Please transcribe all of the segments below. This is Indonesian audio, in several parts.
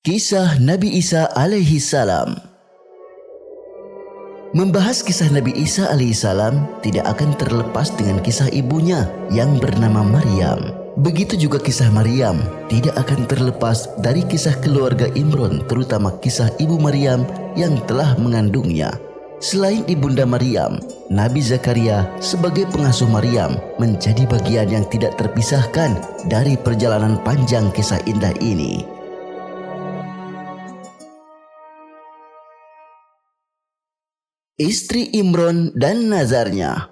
Kisah Nabi Isa alaihi salam. Membahas kisah Nabi Isa alaihi salam tidak akan terlepas dengan kisah ibunya yang bernama Maryam. Begitu juga kisah Maryam tidak akan terlepas dari kisah keluarga Imron, terutama kisah ibu Maryam yang telah mengandungnya. Selain ibunda Maryam, Nabi Zakaria sebagai pengasuh Maryam menjadi bagian yang tidak terpisahkan dari perjalanan panjang kisah indah ini. Istri Imron dan nazarnya.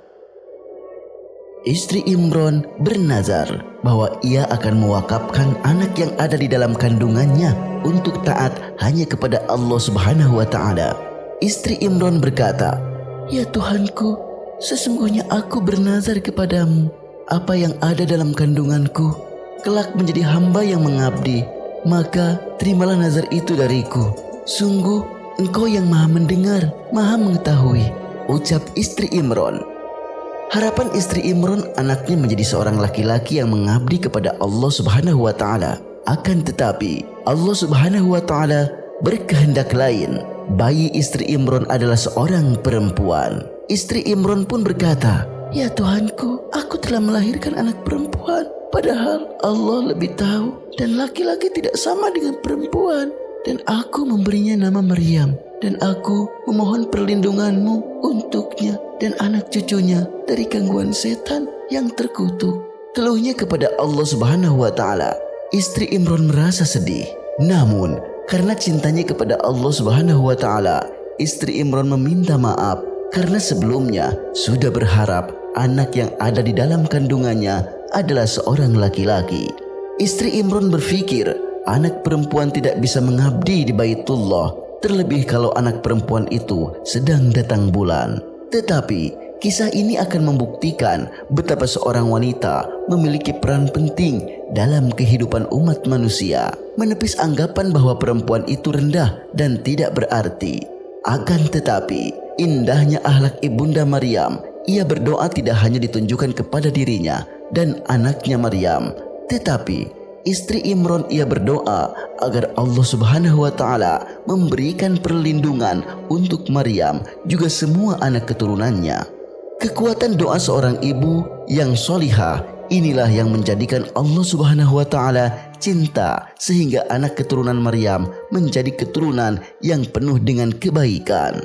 Istri Imron bernazar bahwa ia akan mewakafkan anak yang ada di dalam kandungannya untuk taat hanya kepada Allah Subhanahu wa Ta'ala. Istri Imron berkata, "Ya Tuhanku, sesungguhnya aku bernazar kepadamu, apa yang ada dalam kandunganku kelak menjadi hamba yang mengabdi, maka terimalah nazar itu dariku. Sungguh Engkau yang maha mendengar, maha mengetahui," ucap istri Imron. Harapan istri Imron anaknya menjadi seorang laki-laki yang mengabdi kepada Allah Subhanahu wa Ta'ala. Akan tetapi Allah Subhanahu wa Ta'ala berkehendak lain. Bayi istri Imron adalah seorang perempuan. Istri Imron pun berkata, "Ya Tuhanku, aku telah melahirkan anak perempuan. Padahal Allah lebih tahu dan laki-laki tidak sama dengan perempuan. Dan aku memberinya nama Maryam, dan aku memohon perlindunganmu untuknya dan anak cucunya dari gangguan setan yang terkutuk." Keluhnya kepada Allah Subhanahu wa Ta'ala. Istri Imron merasa sedih. Namun karena cintanya kepada Allah Subhanahu wa Ta'ala, istri Imron meminta maaf karena sebelumnya sudah berharap anak yang ada di dalam kandungannya adalah seorang laki-laki. Istri Imron berpikir anak perempuan tidak bisa mengabdi di Baitullah, terlebih kalau anak perempuan itu sedang datang bulan. Tetapi kisah ini akan membuktikan betapa seorang wanita memiliki peran penting dalam kehidupan umat manusia, menepis anggapan bahwa perempuan itu rendah dan tidak berarti. Akan tetapi indahnya akhlak ibunda Maryam, ia berdoa tidak hanya ditunjukkan kepada dirinya dan anaknya Maryam, tetapi istri Imron ia berdoa agar Allah Subhanahu wa Ta'ala memberikan perlindungan untuk Maryam juga semua anak keturunannya. Kekuatan doa seorang ibu yang solihah inilah yang menjadikan Allah Subhanahu wa Ta'ala cinta sehingga anak keturunan Maryam menjadi keturunan yang penuh dengan kebaikan.